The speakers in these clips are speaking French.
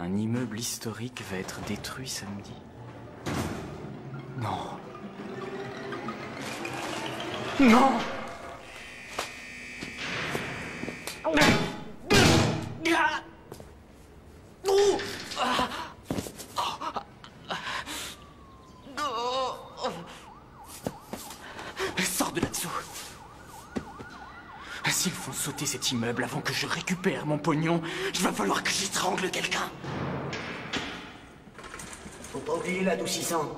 Un immeuble historique va être détruit samedi. Non. Non! Sors de là-dessous. S'ils font sauter cet immeuble avant que je récupère mon pognon, il va falloir que j'étrangle quelqu'un. Faut pas oublier l'adoucissant.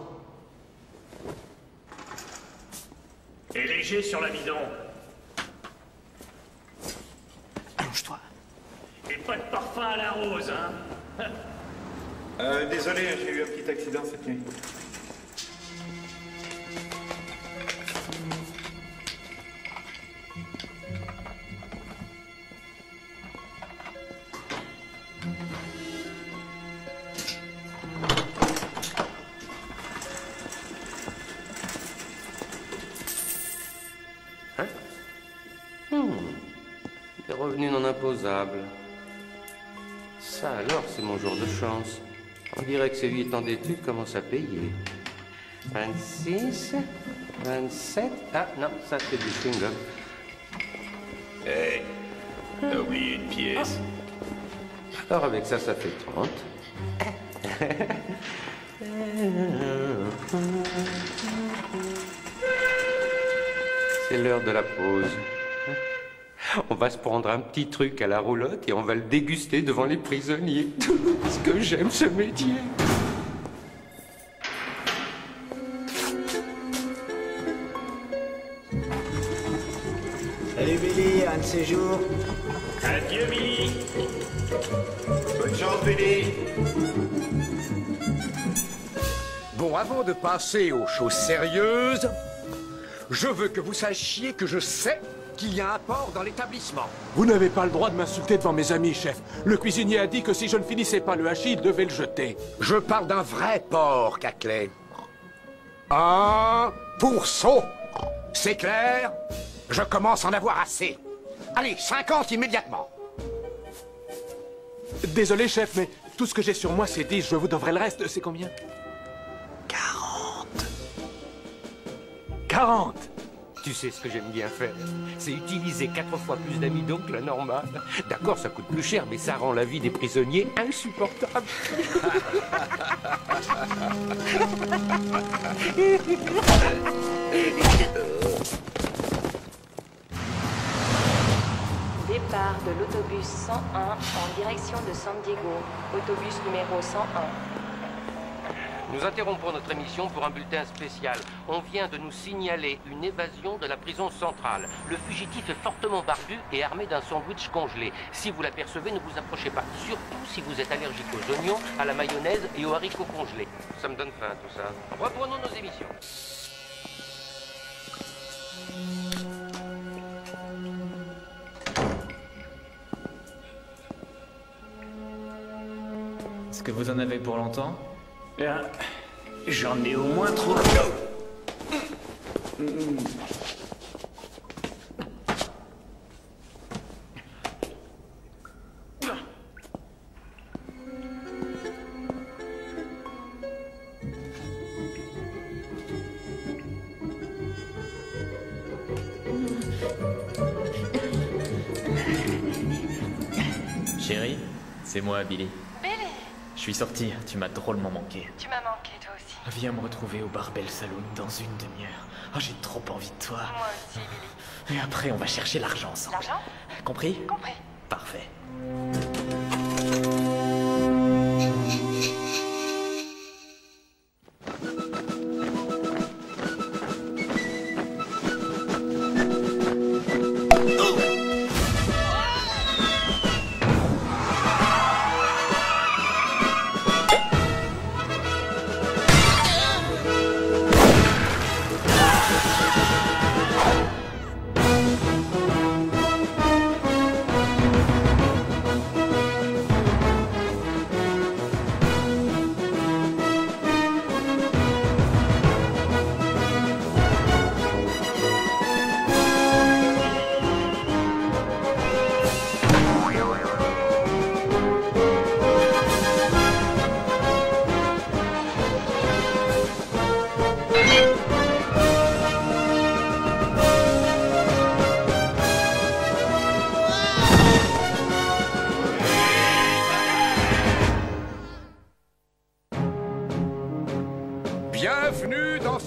Et léger sur l'amidon. Allonge-toi. Et pas de parfum à la rose, hein? Désolé, j'ai eu un petit accident cette nuit. Des revenus non imposables. Ça alors, c'est mon jour de chance. On dirait que ces 8 ans d'études commencent à payer. 26, 27... Ah non, ça c'est du chewing-gum. Hé, t'as oublié une pièce. Alors avec ça, ça fait 30. C'est l'heure de la pause. On va se prendre un petit truc à la roulotte et on va le déguster devant les prisonniers. Parce que j'aime ce métier. Salut Billy, un de ces jours. Adieu, Billy. Bonne chance, Billy. Bon, avant de passer aux choses sérieuses, je veux que vous sachiez que je sais qu'il y a un porc dans l'établissement. Vous n'avez pas le droit de m'insulter devant mes amis, chef. Le cuisinier a dit que si je ne finissais pas le hachis, il devait le jeter. Je parle d'un vrai porc, Caclay. 1%. C'est clair? Je commence à en avoir assez. Allez, 50 immédiatement. Désolé, chef, mais tout ce que j'ai sur moi, c'est 10. Je vous devrais le reste. C'est combien? 40. 40. Tu sais ce que j'aime bien faire? C'est utiliser 4 fois plus d'amidon que la normale. D'accord, ça coûte plus cher, mais ça rend la vie des prisonniers insupportable. Départ de l'autobus 101 en direction de San Diego. Autobus numéro 101. Nous interrompons notre émission pour un bulletin spécial. On vient de nous signaler une évasion de la prison centrale. Le fugitif est fortement barbu et armé d'un sandwich congelé. Si vous l'apercevez, ne vous approchez pas. Surtout si vous êtes allergique aux oignons, à la mayonnaise et aux haricots congelés. Ça me donne faim tout ça. Reprenons nos émissions. Est-ce que vous en avez pour longtemps? J'en ai au moins trop. Chérie, c'est moi, Billy. Billy, Je suis sorti, tu m'as drôlement manqué. tu m'as manqué toi aussi. Viens me retrouver au Barbell Saloon dans une demi-heure. Oh, j'ai trop envie de toi. Moi aussi, Billy. Et après, on va chercher l'argent ensemble. L'argent? Compris? Compris. Parfait.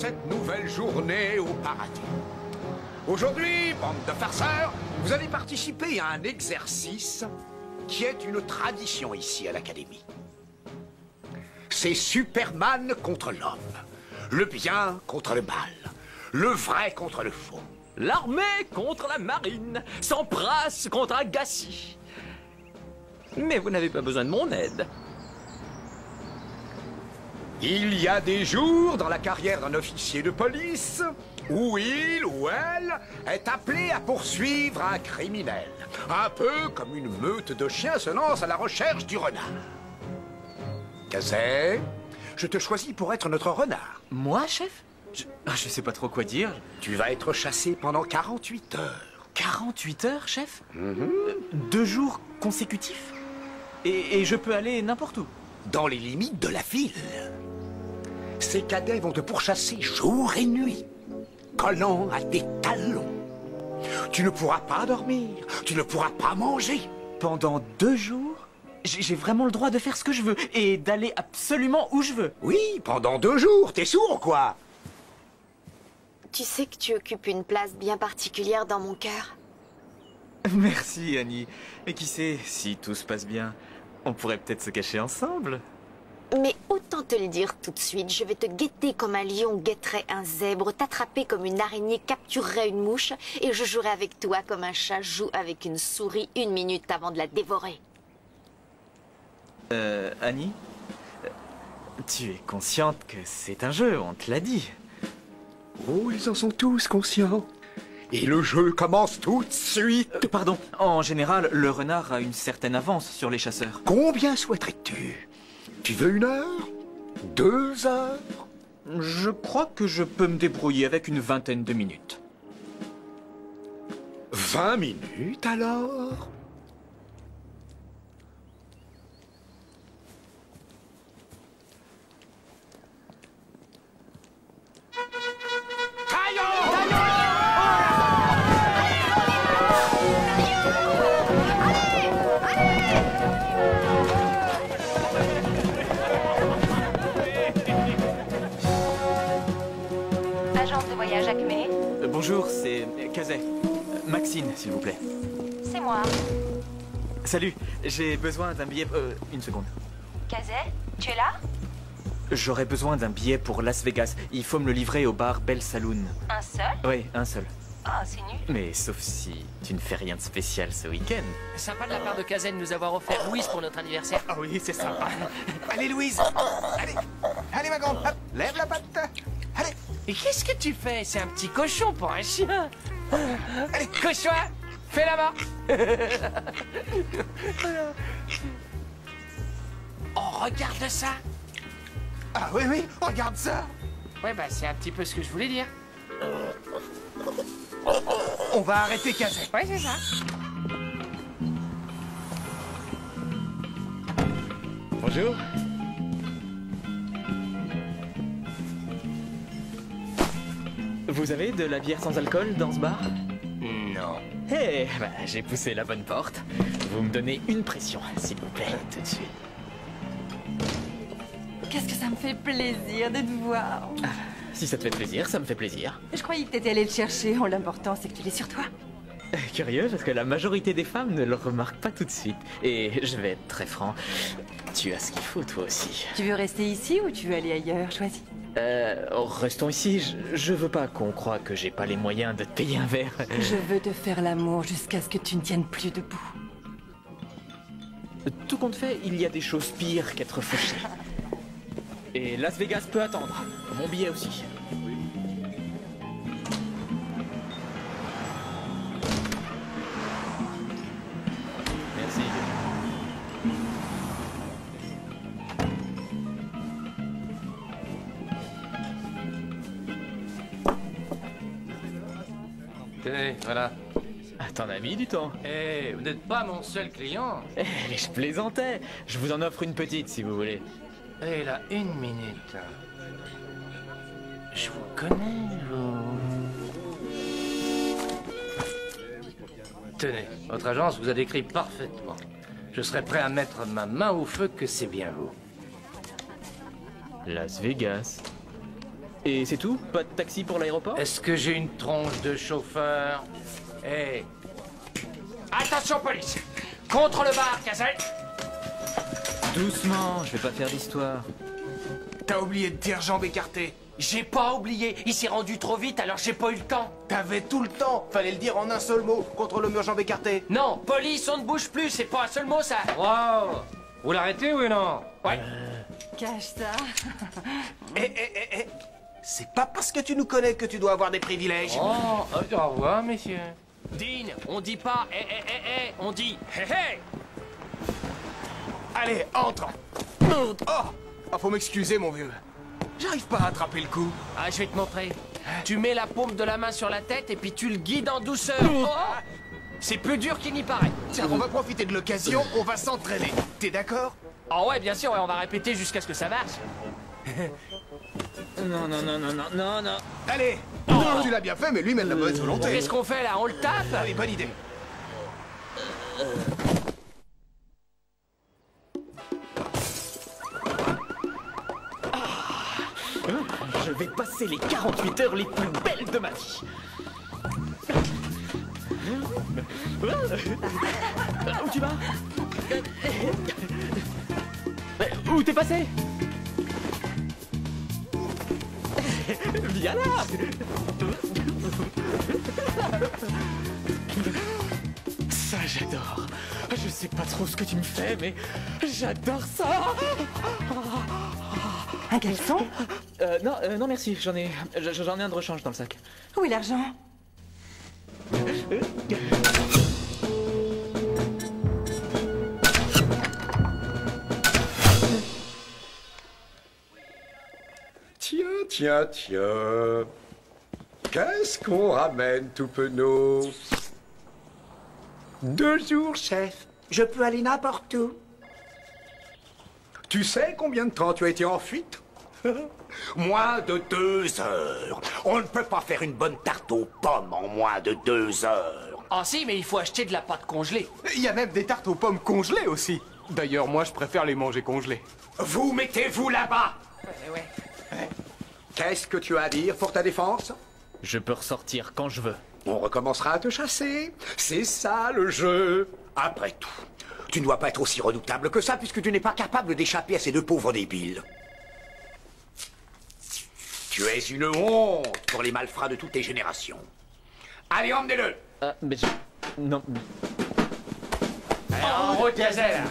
cette nouvelle journée au paradis. Aujourd'hui, bande de farceurs, vous allez participer à un exercice qui est une tradition ici à l'Académie. C'est Superman contre l'homme, le bien contre le mal, le vrai contre le faux. L'armée contre la marine, Sampras contre Agassi. Mais vous n'avez pas besoin de mon aide. Il y a des jours dans la carrière d'un officier de police où il ou elle est appelé à poursuivre un criminel. Un peu comme une meute de chiens se lance à la recherche du renard. Kazay, je te choisis pour être notre renard. Moi, chef? Je sais pas trop quoi dire. Tu vas être chassé pendant 48 heures. 48 heures, chef? 2 jours consécutifs? Et je peux aller n'importe où? Dans les limites de la ville. Ces cadets vont te pourchasser jour et nuit, collant à tes talons. Tu ne pourras pas dormir, tu ne pourras pas manger. Pendant 2 jours? J'ai vraiment le droit de faire ce que je veux et d'aller absolument où je veux. Oui, pendant 2 jours, t'es sourd quoi? Tu sais que tu occupes une place bien particulière dans mon cœur. Merci, Annie. Et qui sait, si tout se passe bien, on pourrait peut-être se cacher ensemble. Mais autant te le dire tout de suite, je vais te guetter comme un lion guetterait un zèbre, t'attraper comme une araignée capturerait une mouche, et je jouerai avec toi comme un chat joue avec une souris 1 minute avant de la dévorer. Annie, tu es consciente que c'est un jeu, on te l'a dit. Oh, ils en sont tous conscients. Et le jeu commence tout de suite. Pardon, en général, le renard a une certaine avance sur les chasseurs. Combien souhaiterais-tu? Tu veux 1 heure? 2 heures? Je crois que je peux me débrouiller avec une 20aine de minutes. 20 minutes alors? Agence de voyage Acmé. Bonjour, c'est Kazay. Maxine, s'il vous plaît. C'est moi. Salut, j'ai besoin d'un billet... 1 seconde. Kazay, tu es là? J'aurais besoin d'un billet pour Las Vegas. Il faut me le livrer au bar Bell Saloon. Un seul? Oui, un seul. Ah, c'est nul. Mais sauf si tu ne fais rien de spécial ce week-end. Sympa de la part de Kazay de nous avoir offert Louise pour notre anniversaire. Ah oui, c'est sympa. Allez, Louise. Allez, allez, ma grande. Hop, lève la patte. Allez. Et qu'est-ce que tu fais? C'est un petit cochon pour un chien. Allez, cochon, fais la main. Oh, regarde ça. Ah oui, oui, regarde ça. Ouais, bah c'est un petit peu ce que je voulais dire. On va arrêter Kazay. Ouais, c'est ça. Bonjour. Vous avez de la bière sans alcool dans ce bar? Non. Eh, bah, j'ai poussé la bonne porte. Vous me donnez une pression, s'il vous plaît, tout de suite. Qu'est-ce que ça me fait plaisir de te voir. Si ça te fait plaisir, ça me fait plaisir. Je croyais que t'étais allé le chercher. Oh, l'important, c'est que tu l'aies sur toi. Curieux, parce que la majorité des femmes ne le remarquent pas tout de suite. Et je vais être très franc, tu as ce qu'il faut, toi aussi. Tu veux rester ici ou tu veux aller ailleurs? Choisis. Restons ici. Je veux pas qu'on croie que j'ai pas les moyens de te payer un verre. Je veux te faire l'amour jusqu'à ce que tu ne tiennes plus debout. Tout compte fait, il y a des choses pires qu'être fauché. Et Las Vegas peut attendre. Mon billet aussi. Merci. Tenez, voilà. T'en as mis du temps. Eh, vous n'êtes pas mon seul client. Eh, mais je plaisantais. Je vous en offre une petite si vous voulez. Et là, 1 minute. Je vous connais, vous. Tenez, votre agence vous a décrit parfaitement. Je serais prêt à mettre ma main au feu que c'est bien vous. Las Vegas. Et c'est tout? Pas de taxi pour l'aéroport? Est-ce que j'ai une tronche de chauffeur? Hé! Attention, police! Contre le bar, Cazette! Doucement, je vais pas faire d'histoire. T'as oublié de dire jambes écartées. J'ai pas oublié, il s'est rendu trop vite alors j'ai pas eu le temps. T'avais tout le temps. Fallait le dire en un seul mot. Contre le mur, jambes écartées. Non, police, on ne bouge plus, c'est pas un seul mot ça. Wow! Vous l'arrêtez ou non? Ouais. Cache ça. Eh. C'est pas parce que tu nous connais que tu dois avoir des privilèges. Oh, au revoir, messieurs. Dean, on dit pas on dit hé. Allez, entre. Oh, faut m'excuser, mon vieux. J'arrive pas à attraper le coup. Ah, je vais te montrer. Tu mets la paume de la main sur la tête et puis tu le guides en douceur. Oh, c'est plus dur qu'il n'y paraît. Tiens, on va profiter de l'occasion, on va s'entraîner. T'es d'accord? Oh ouais, bien sûr, ouais, on va répéter jusqu'à ce que ça marche. Non. Allez. Tu l'as bien fait, mais lui mène la mauvaise volonté. Qu'est-ce qu'on fait là? On le tape? Allez, bonne idée. Je vais passer les 48 heures les plus belles de ma vie. Où tu vas? Où t'es passé? Viens là! Ça, j'adore. Je sais pas trop ce que tu me fais, mais j'adore ça! Un caleçon? Non merci, j'en ai un de rechange dans le sac. Où est l'argent? Tiens. Qu'est-ce qu'on ramène, tout penaud? 2 jours, chef. Je peux aller n'importe où. Tu sais combien de temps tu as été en fuite? Moins de 2 heures. On ne peut pas faire une bonne tarte aux pommes en moins de 2 heures. Ah si, mais il faut acheter de la pâte congelée. Il y a même des tartes aux pommes congelées aussi. D'ailleurs, moi, je préfère les manger congelées. Vous mettez-vous là-bas. Ouais. Qu'est-ce que tu as à dire pour ta défense? Je peux ressortir quand je veux. On recommencera à te chasser. C'est ça, le jeu. Après tout, tu ne dois pas être aussi redoutable que ça puisque tu n'es pas capable d'échapper à ces 2 pauvres débiles. Tu es une honte pour les malfrats de toutes les générations. Allez, emmenez-le. Mais non. Allez, en route, Gazelle.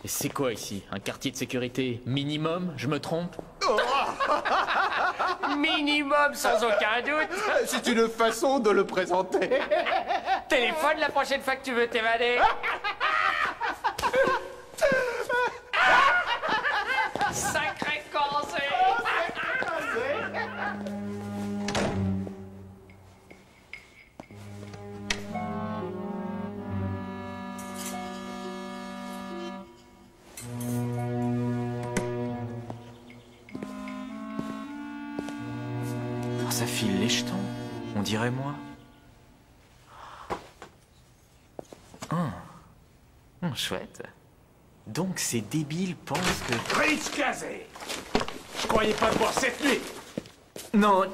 Et c'est quoi ici? Un quartier de sécurité minimum? Je me trompe? Minimum, sans aucun doute. C'est une façon de le présenter. Téléphone la prochaine fois que tu veux t'évader. Sacré cancé. Ça file les jetons, on dirait moi. Chouette. Donc ces débiles pensent que... Fritz Casey, je croyais pas te voir cette nuit. Non.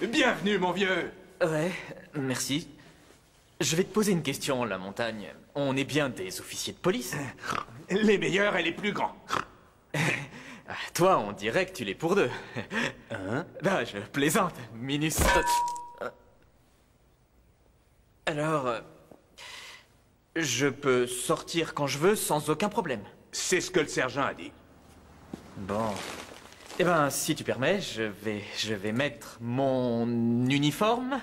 Bienvenue, mon vieux. Ouais, merci. Je vais te poser une question, la montagne. On est bien des officiers de police? Les meilleurs et les plus grands. Toi, on dirait que tu l'es pour 2. Hein? Non, je plaisante, Minus. Alors, je peux sortir quand je veux sans aucun problème. C'est ce que le sergent a dit. Bon. Eh ben, si tu permets, je vais mettre mon uniforme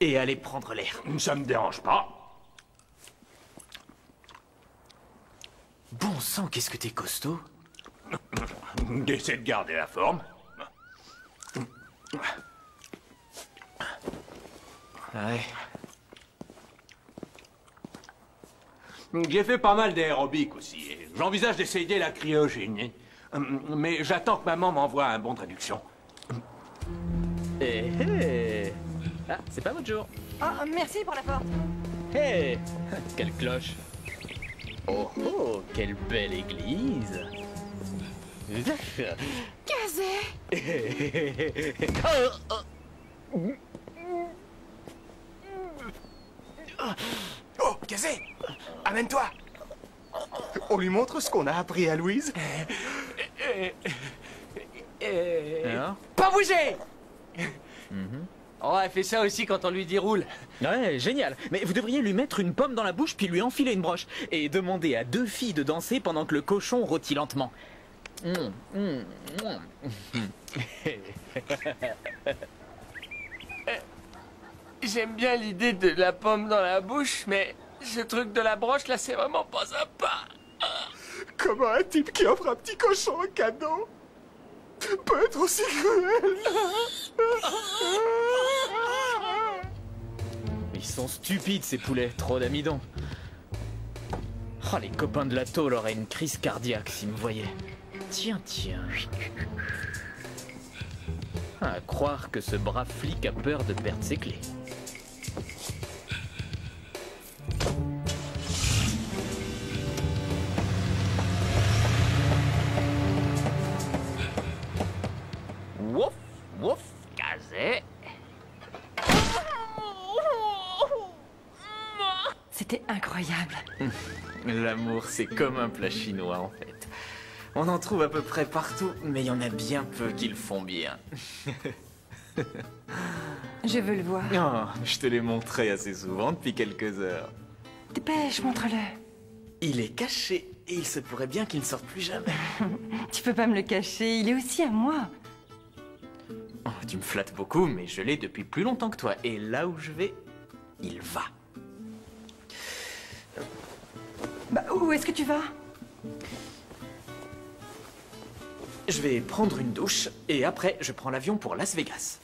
et aller prendre l'air. Ça me dérange pas. Bon sang, qu'est-ce que t'es costaud. Essaie de garder la forme. Ouais. J'ai fait pas mal d'aérobic aussi. J'envisage d'essayer la cryogénie. Mais j'attends que maman m'envoie un bon de réduction. Ah, c'est pas votre jour. Oh, merci pour la porte. Hé, quelle cloche. Oh oh, quelle belle église. Kazé. Oh, Kazé, amène-toi. On lui montre ce qu'on a appris à Louise. Alors Pas bouger. Oh, elle fait ça aussi quand on lui dit roule. Ouais, génial. Mais vous devriez lui mettre une pomme dans la bouche puis lui enfiler une broche. Et demander à 2 filles de danser pendant que le cochon rôtit lentement. J'aime bien l'idée de la pomme dans la bouche, mais ce truc de la broche là, c'est vraiment pas sympa. Comment un type qui offre un petit cochon en cadeau peut être aussi cruel? Ils sont stupides ces poulets, trop d'amidon. Oh, les copains de la tôle auraient une crise cardiaque s'ils me voyaient. Tiens, tiens. À croire que ce brave flic a peur de perdre ses clés. Wouf, wouf, Kazé. C'était incroyable. L'amour, c'est comme un plat chinois, en fait. On en trouve à peu près partout, mais il y en a bien peu qui le font bien. Je veux le voir. Oh, je te l'ai montré assez souvent depuis quelques heures. Dépêche, montre-le. Il est caché et il se pourrait bien qu'il ne sorte plus jamais. Tu peux pas me le cacher, il est aussi à moi. Oh, tu me flattes beaucoup, mais je l'ai depuis plus longtemps que toi. Et là où je vais, il va. Bah, où est-ce que tu vas? Je vais prendre une douche et après, je prends l'avion pour Las Vegas.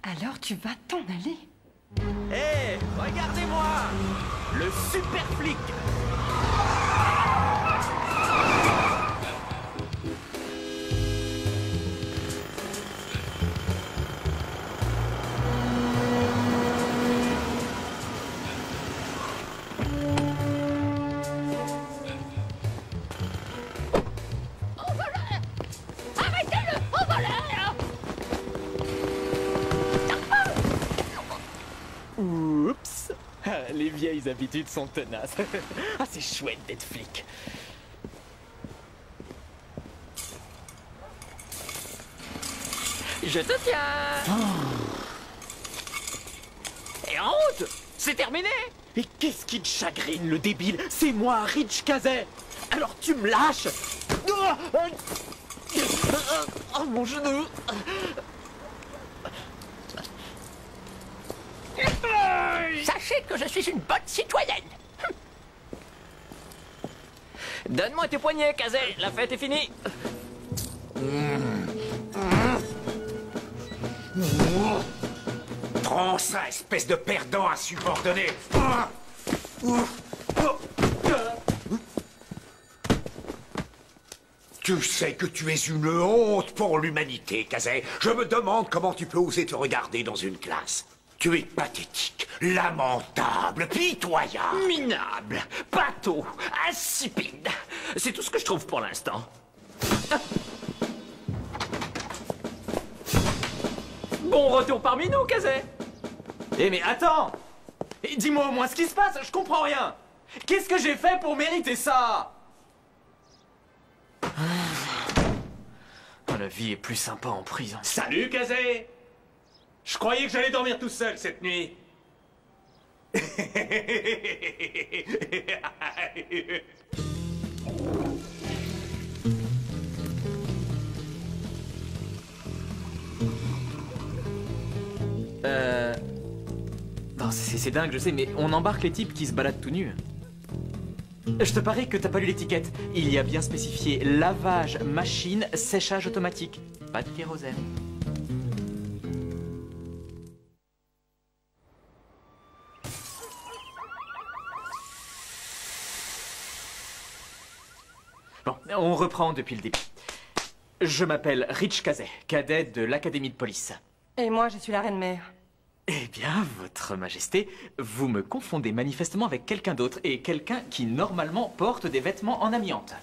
Alors tu vas t'en aller? Hé, regardez-moi! Le super flic! Oups! Ah, les vieilles habitudes sont tenaces. Ah, c'est chouette d'être flic. Je te tiens. Et en route. C'est terminé. Et qu'est-ce qui te chagrine, le débile? C'est moi, Rich Kazé. Alors tu me lâches. Oh, mon genou. Sachez que je suis une bonne citoyenne. Donne-moi tes poignets, Kazé. La fête est finie. Prends ça, espèce de perdant insubordonné. Tu sais que tu es une honte pour l'humanité, Kazé. Je me demande comment tu peux oser te regarder dans une classe. Tu es pathétique, lamentable, pitoyable. Minable, pâteau, insipide. C'est tout ce que je trouve pour l'instant. Bon retour parmi nous, Kazé. Eh mais attends! Dis-moi au moins ce qui se passe, je comprends rien! Qu'est-ce que j'ai fait pour mériter ça? La vie est plus sympa en prison. Salut, Kazé! Je croyais que j'allais dormir tout seul cette nuit. Bon, c'est dingue, je sais, mais on embarque les types qui se baladent tout nus. Je te parie que t'as pas lu l'étiquette. Il y a bien spécifié lavage, machine, séchage automatique. Pas de kérosène. Bon, on reprend depuis le début. Je m'appelle Rich Kazé, cadet de l'Académie de police. Et moi, je suis la reine mère. Eh bien, Votre Majesté, vous me confondez manifestement avec quelqu'un d'autre, et quelqu'un qui normalement porte des vêtements en amiante.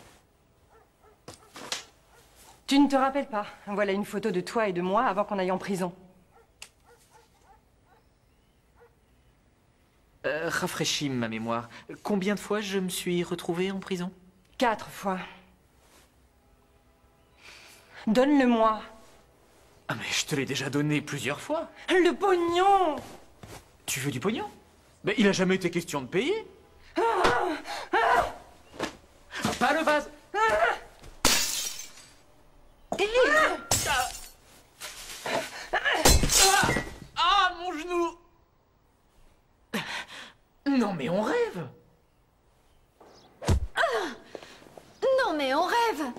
Tu ne te rappelles pas. Voilà une photo de toi et de moi avant qu'on aille en prison. Rafraîchis ma mémoire. Combien de fois je me suis retrouvé en prison? 4 fois. Donne-le-moi. Ah mais je te l'ai déjà donné plusieurs fois. Le pognon! Tu veux du pognon? Mais il a jamais été question de payer. Pas le vase. Ah, mon genou! Non mais on rêve. Non mais on rêve.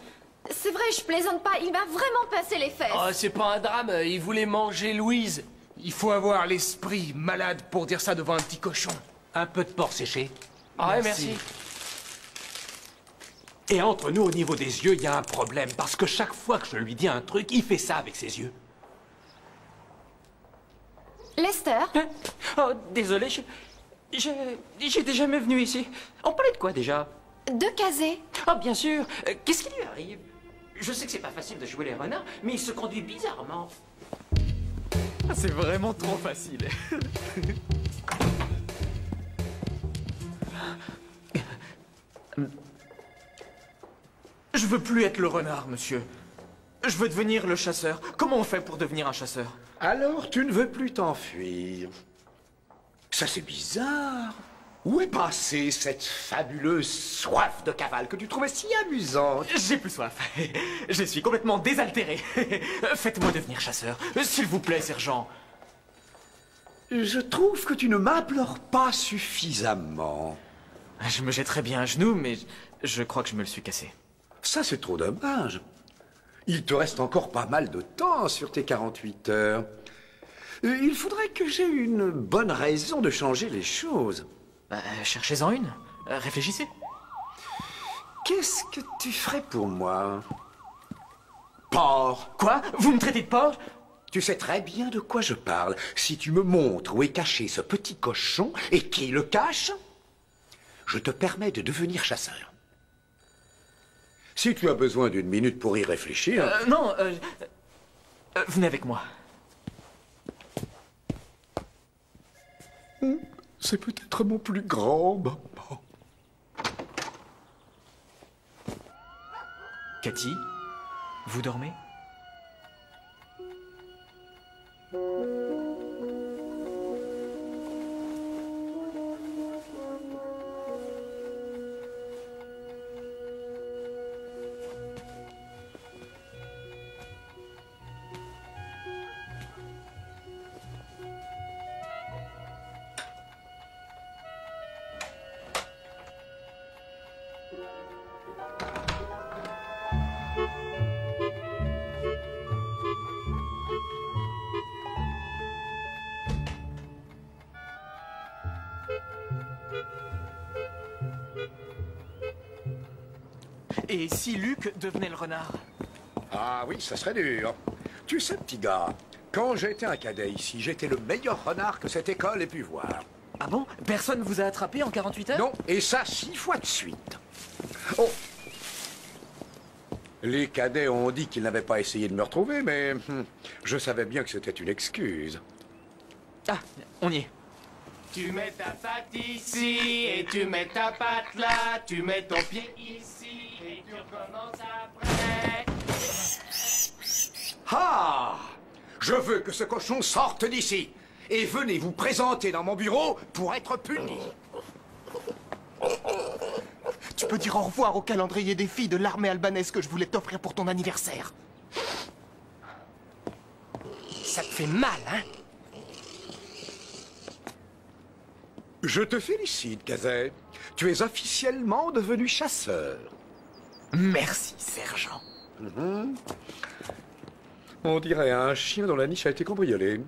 C'est vrai, je plaisante pas, il m'a vraiment passé les fesses. Oh, c'est pas un drame, il voulait manger Louise. Il faut avoir l'esprit malade pour dire ça devant un petit cochon. Un peu de porc séché. Ah ouais, merci. Et entre nous, au niveau des yeux, il y a un problème. Parce que chaque fois que je lui dis un truc, il fait ça avec ses yeux. Lester? Oh, désolé, j'étais jamais venu ici. On parlait de quoi déjà? De Kazé. Ah, bien sûr. Qu'est-ce qui lui arrive? Je sais que c'est pas facile de jouer les renards, mais il se conduit bizarrement. C'est vraiment trop facile. Je veux plus être le renard, monsieur. Je veux devenir le chasseur. Comment on fait pour devenir un chasseur? Alors, tu ne veux plus t'enfuir. Ça, c'est bizarre. Où est passée cette fabuleuse soif de cavale que tu trouvais si amusante? J'ai plus soif. Je suis complètement désaltéré. Faites-moi devenir chasseur. S'il vous plaît, sergent. Je trouve que tu ne m'implores pas suffisamment. Je me jetterais bien à genoux, mais je crois que je me le suis cassé. Ça, c'est trop dommage. Il te reste encore pas mal de temps sur tes 48 heures. Il faudrait que j'aie une bonne raison de changer les choses. Cherchez-en une. Réfléchissez. Qu'est-ce que tu ferais pour moi? Porc. Quoi? Vous me traitez de porc? Tu sais très bien de quoi je parle. Si tu me montres où est caché ce petit cochon et qui le cache, je te permets de devenir chasseur. Si tu as besoin d'une minute pour y réfléchir... Non, venez avec moi. C'est peut-être mon plus grand moment. Cathy, vous dormez? Et si Luc devenait le renard? Ah oui, ça serait dur. Tu sais, petit gars, quand j'étais un cadet ici, j'étais le meilleur renard que cette école ait pu voir. Ah bon? Personne vous a attrapé en 48 heures? Non, et ça 6 fois de suite. Oh! Les cadets ont dit qu'ils n'avaient pas essayé de me retrouver, mais je savais bien que c'était une excuse. Ah, on y est. Tu mets ta patte ici et tu mets ta patte là, tu mets ton pied ici et tu recommences après. Ah! Je veux que ce cochon sorte d'ici. Et venez vous présenter dans mon bureau pour être puni. Tu peux dire au revoir au calendrier des filles de l'armée albanaise que je voulais t'offrir pour ton anniversaire. Ça te fait mal, hein? Je te félicite, Kazé. Tu es officiellement devenu chasseur. Merci, sergent. On dirait un chien dont la niche a été cambriolée.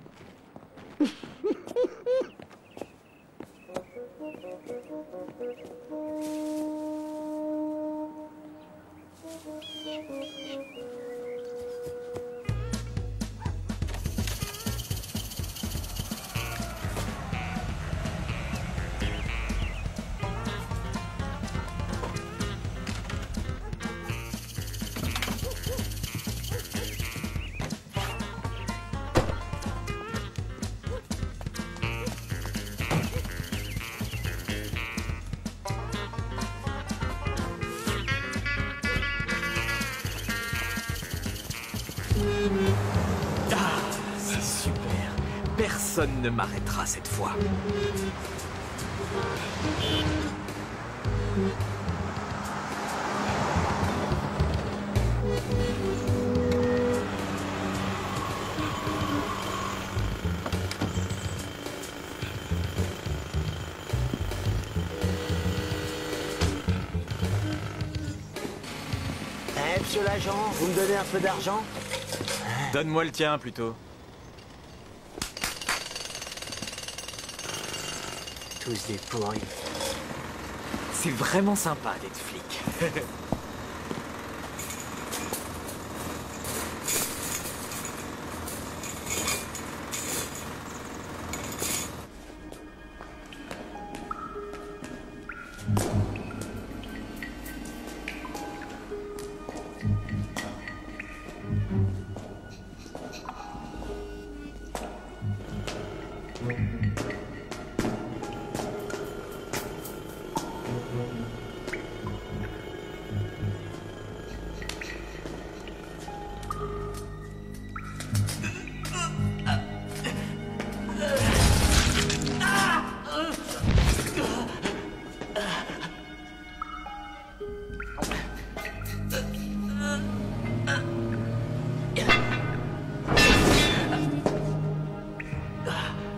Personne ne m'arrêtera cette fois. Monsieur l'agent, vous me donnez un peu d'argent? Donne-moi le tien, plutôt. Tous des pourris. C'est vraiment sympa d'être flic.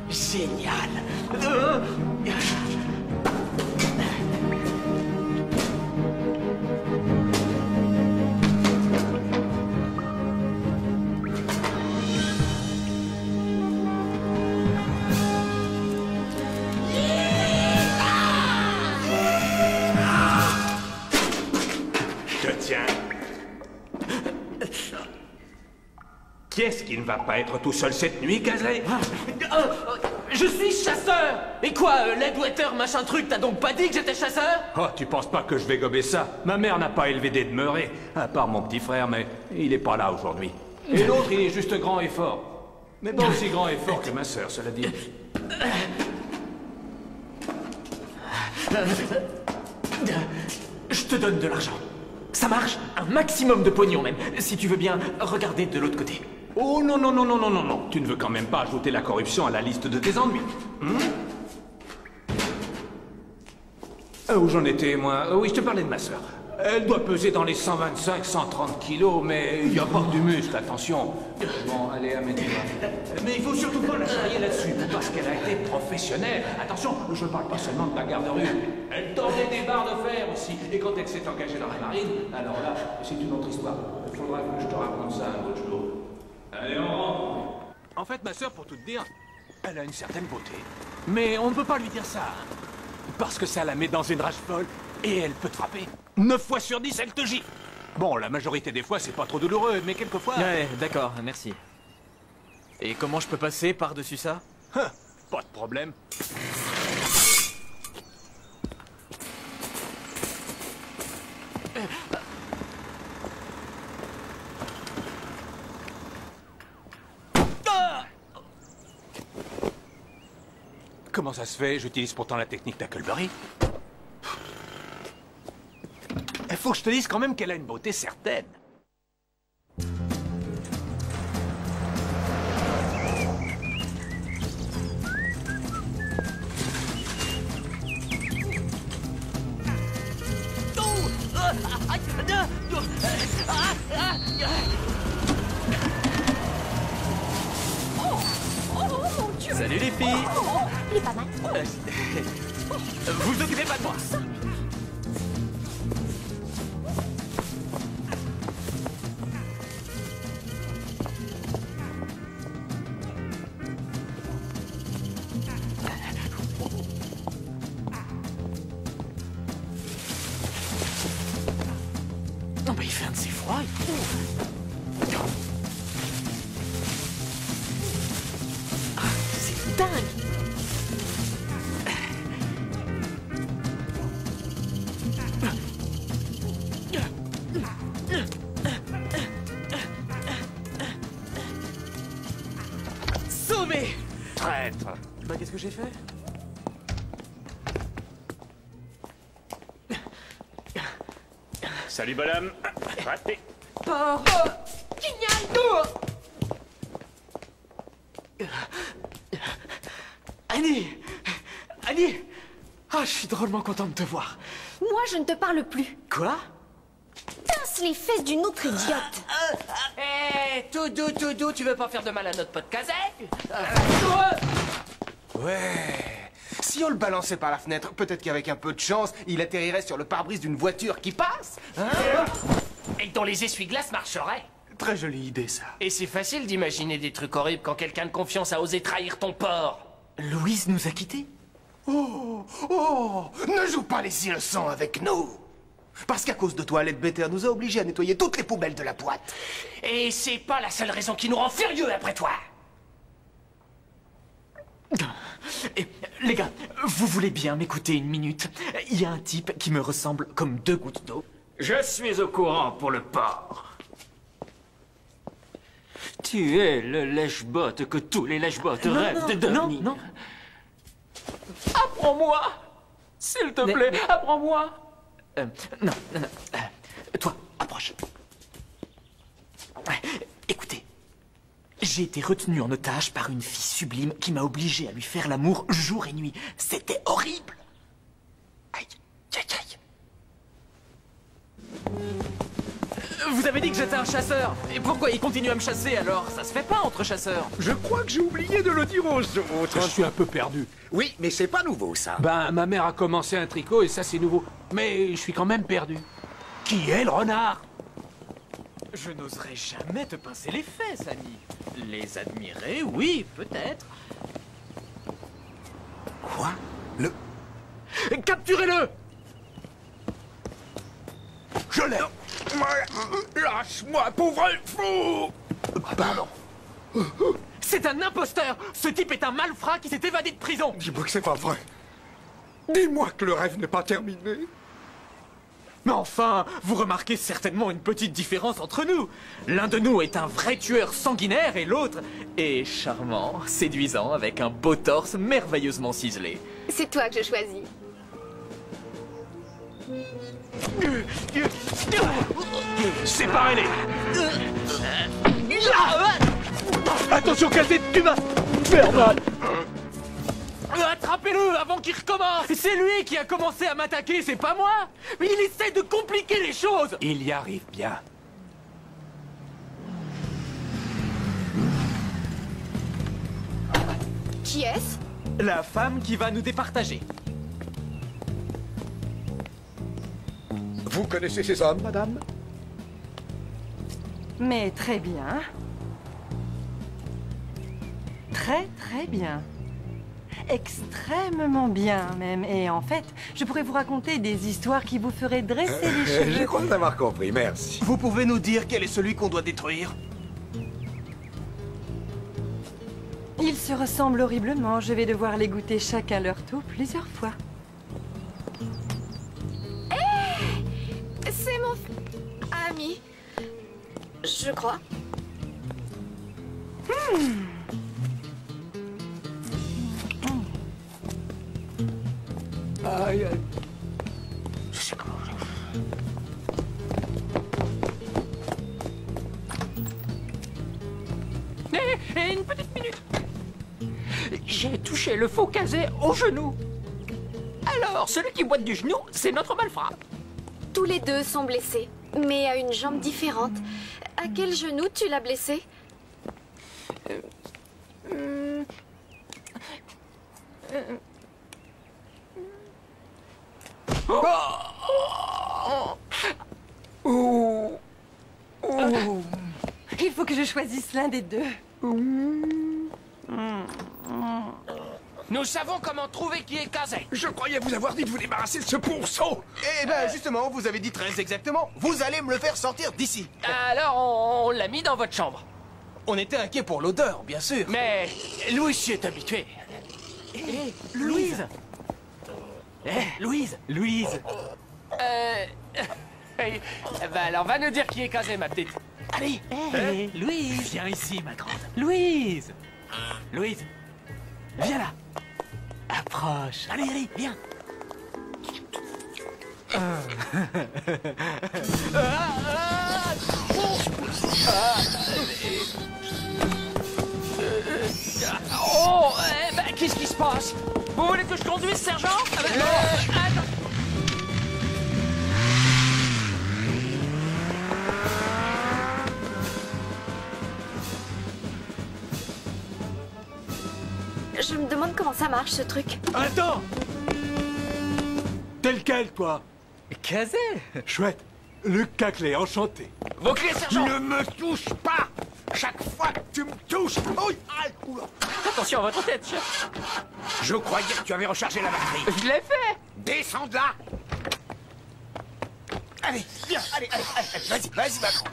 Génial. Je te tiens. Qu'est-ce qui ne va pas être tout seul cette nuit, Kazé? Je suis chasseur! Et quoi, Ledwetter, machin truc, t'as donc pas dit que j'étais chasseur? Oh, tu penses pas que je vais gober ça? Ma mère n'a pas élevé des demeurés, à part mon petit frère, mais il est pas là aujourd'hui. Et l'autre, il est juste grand et fort. Mais pas aussi grand et fort que ma sœur, cela dit. Je te donne de l'argent. Ça marche? Un maximum de pognon même. Si tu veux bien regarder de l'autre côté. Oh non, non, non, non, non, non, non. Tu ne veux quand même pas ajouter la corruption à la liste de tes ennuis. Où j'en étais, moi? Oui, je te parlais de ma sœur. Elle doit peser dans les 125, 130 kilos, mais il n'y a pas que du muscle, attention. Bon, allez, amène-toi. Mais il faut surtout pas la charrier là-dessus, parce qu'elle a été professionnelle. Attention, je ne parle pas seulement de la garderie. Elle tordait des barres de fer aussi. Et quand elle s'est engagée dans la marine, alors là, c'est une autre histoire. Il faudra que je te raconte ça un autre jour. Allez, on rentre. En fait, ma sœur, pour tout te dire, elle a une certaine beauté. Mais on ne peut pas lui dire ça. Parce que ça la met dans une rage folle et elle peut te frapper. 9 fois sur 10, elle te gifle. Bon, la majorité des fois, c'est pas trop douloureux, mais quelquefois... Ouais, d'accord, merci. Et comment je peux passer par-dessus ça? Pas de problème. Comment ça se fait? J'utilise pourtant la technique d'Huckleberry. Il faut que je te dise quand même qu'elle a une beauté certaine. Salut les filles. Il est pas mal. Vous occupez pas de moi. Non mais il fait un de ses froids. C'est dingue. Sauvé. Traître. Bah qu'est-ce que j'ai fait? Salut, bonhomme. Raté. Génial! Annie! Annie! Ah, je suis drôlement content de te voir. Moi, je ne te parle plus. Quoi? Pince les fesses d'une autre idiote. Hé, tout doux, tu veux pas faire de mal à notre pote Kazé? Ouais. Si on le balançait par la fenêtre, peut-être qu'avec un peu de chance, il atterrirait sur le pare-brise d'une voiture qui passe. Hein? Et dont les essuie-glaces marcheraient. Très jolie idée, ça. Et c'est facile d'imaginer des trucs horribles quand quelqu'un de confiance a osé trahir ton porc. Louise nous a quittés. Oh, ne joue pas les innocents avec nous. Parce qu'à cause de toi, Leadbetter nous a obligés à nettoyer toutes les poubelles de la boîte. Et c'est pas la seule raison qui nous rend furieux après toi. Et, les gars, vous voulez bien m'écouter une minute? Il y a un type qui me ressemble comme 2 gouttes d'eau. Je suis au courant pour le porc. Tu es le lèche-botte que tous les lèche-bottes rêvent de devenir. Non. Apprends-moi. S'il te plaît, apprends-moi. Non. Toi, approche. Écoutez, j'ai été retenu en otage par une fille sublime qui m'a obligé à lui faire l'amour jour et nuit. C'était horrible. Aïe. Vous avez dit que j'étais un chasseur. Et pourquoi il continue à me chasser alors? Ça se fait pas entre chasseurs. Je crois que j'ai oublié de le dire aux autres. Je suis un peu perdu. Oui, mais c'est pas nouveau, ça. Ben, ma mère a commencé un tricot et ça, c'est nouveau. Mais je suis quand même perdu. Qui est le renard? Je n'oserais jamais te pincer les fesses, Annie. Les admirer, oui, peut-être. Quoi? Capturez-le! Je l'ai. Lâche-moi, pauvre fou! Pardon. C'est un imposteur! Ce type est un malfrat qui s'est évadé de prison! Dis-moi que c'est pas vrai. Dis-moi que le rêve n'est pas terminé. Mais enfin, vous remarquez certainement une petite différence entre nous. L'un de nous est un vrai tueur sanguinaire et l'autre est charmant, séduisant, avec un beau torse merveilleusement ciselé. C'est toi que je choisis. Séparez-les. Attention, Kazé, tu vas faire mal. Attrapez-le avant qu'il recommence! C'est lui qui a commencé à m'attaquer, c'est pas moi! Mais il essaie de compliquer les choses! Il y arrive bien. Qui est-ce? La femme qui va nous départager. Vous connaissez ces hommes, madame? Mais très bien. Très bien. Extrêmement bien, même. Et en fait, je pourrais vous raconter des histoires qui vous feraient dresser les cheveux. Je crois t'avoir compris, merci. Vous pouvez nous dire quel est celui qu'on doit détruire? Ils se ressemblent horriblement. Je vais devoir les goûter chacun leur tour plusieurs fois. C'est mon ami. Je crois. Aïe, aïe. Je sais comment. Une petite minute. J'ai touché le faux Kazé au genou. Alors, celui qui boite du genou, c'est notre malfrat. Tous les deux sont blessés, mais à une jambe différente. À quel genou tu l'as blessé? Il faut que je choisisse l'un des deux. Nous savons comment trouver qui est Kazé. Je croyais vous avoir dit de vous débarrasser de ce pourceau. Eh ben, justement, vous avez dit très exactement. Vous allez me le faire sortir d'ici. Alors, on l'a mis dans votre chambre. On était inquiet pour l'odeur, bien sûr. Mais Louis s'y est habitué. Louise! Louise! Ben alors, va nous dire qui est Kazé, ma petite. Allez! Louise! Viens ici, ma grande. Louise! Louise! Viens là! Approche! Allez, viens! Oh, qui Qu'est-ce qui se passe? Vous voulez que je conduise, sergent? Je me demande comment ça marche, ce truc. Attends! Tel quel, toi? Kazé! Chouette. Luc Caclé, enchanté. Vos clés, sergent! Ne me touche pas! Chaque fois que tu me touches... Oh, attention à votre tête, chef! Je croyais que tu avais rechargé la batterie. Je l'ai fait! Descends de là! Allez, viens, allez, vas-y, Macron.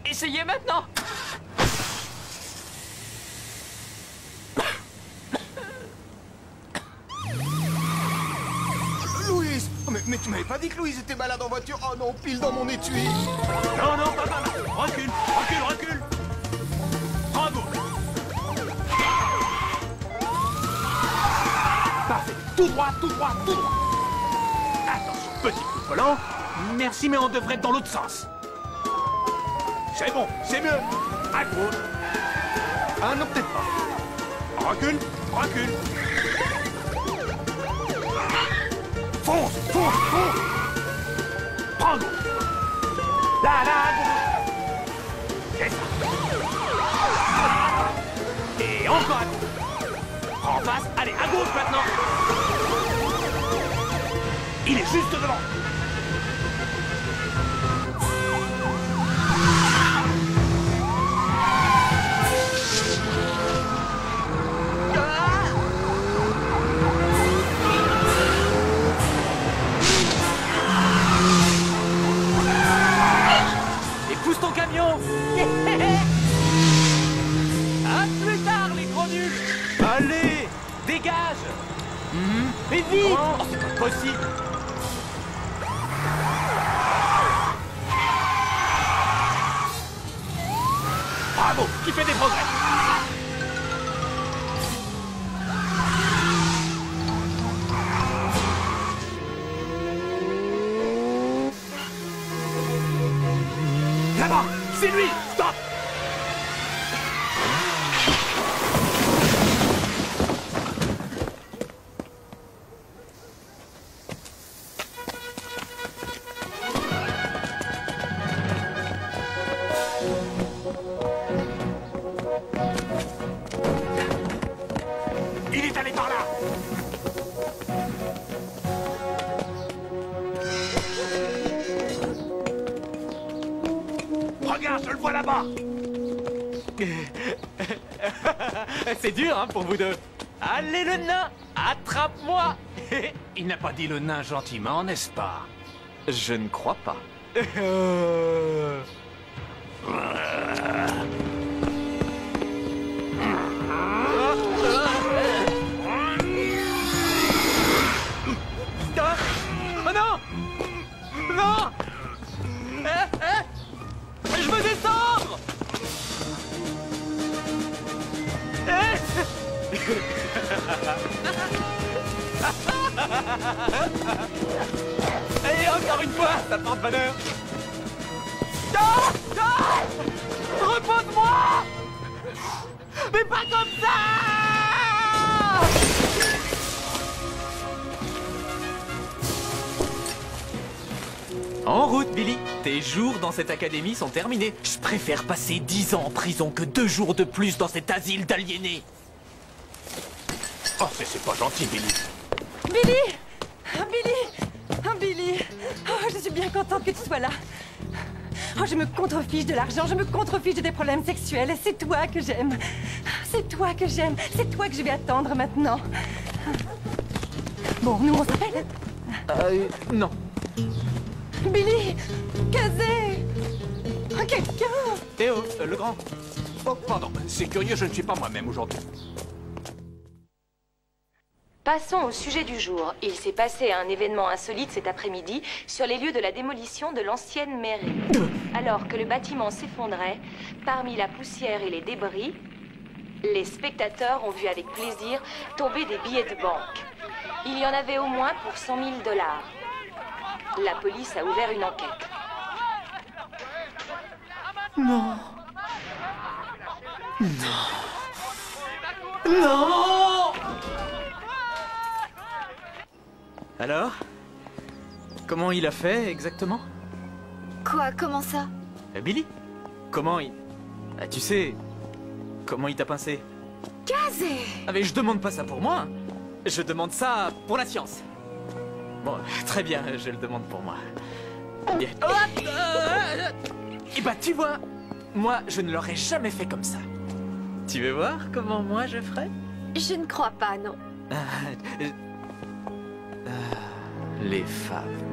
Essayez maintenant! Louise! Mais tu m'avais pas dit que Louise était malade en voiture? Oh non, pile dans mon étui! Non, non, pas mal. Recule, recule, recule. Bravo. Parfait. Tout droit, tout droit, tout droit. Attention, petit coup de volant. Merci, mais on devrait être dans l'autre sens. C'est bon, c'est mieux. À gauche. Ah non, peut-être pas. Recule, recule. Fonce, fonce, fonce. Prends gauche. Là, à gauche. C'est ça. Et encore à gauche. Prends en face. Allez, à gauche maintenant. Il est juste devant. Pousse ton camion. À plus tard, les gros nuls. Allez, dégage. Mais vite. Oh, c'est pas possible. Bravo, tu fais des progrès. Là-bas, c'est lui. Stop. Il est allé par là. Regarde, je le vois là-bas. C'est dur, hein, pour vous deux. Allez, le nain, attrape-moi. Il n'a pas dit le nain gentiment, n'est-ce pas? Je ne crois pas. Oh non! Non! Je veux descendre! Et encore une fois, ça porte bonheur. Repose-moi! Mais pas comme ça! En route, Billy. Tes jours dans cette académie sont terminés. Je préfère passer 10 ans en prison que 2 jours de plus dans cet asile d'aliénés. Oh, c'est pas gentil, Billy. Billy! Oh, Billy! Oh, Billy! Oh, je suis bien contente que tu sois là. Oh, je me contrefiche de l'argent, je me contrefiche de tes problèmes sexuels. C'est toi que j'aime. C'est toi que j'aime. C'est toi que je vais attendre maintenant. Bon, nous, on s'appelle? Non. Billy! Kazé! Quelqu'un! Théo, le grand. Oh, pardon, c'est curieux, je ne suis pas moi-même aujourd'hui. Passons au sujet du jour. Il s'est passé un événement insolite cet après-midi sur les lieux de la démolition de l'ancienne mairie. Alors que le bâtiment s'effondrait, parmi la poussière et les débris, les spectateurs ont vu avec plaisir tomber des billets de banque. Il y en avait au moins pour 100 000 $. La police a ouvert une enquête. Non. Non! Alors? Comment il a fait exactement? Quoi? Comment ça? Billy? Comment il... Ah, tu sais... Comment il t'a pincé? Kazé! Ah mais je demande pas ça pour moi. Je demande ça pour la science. Bon, très bien, je le demande pour moi. Bien. Et bah tu vois, moi je ne l'aurais jamais fait comme ça. Tu veux voir comment moi je ferais? Je ne crois pas, non. Les femmes.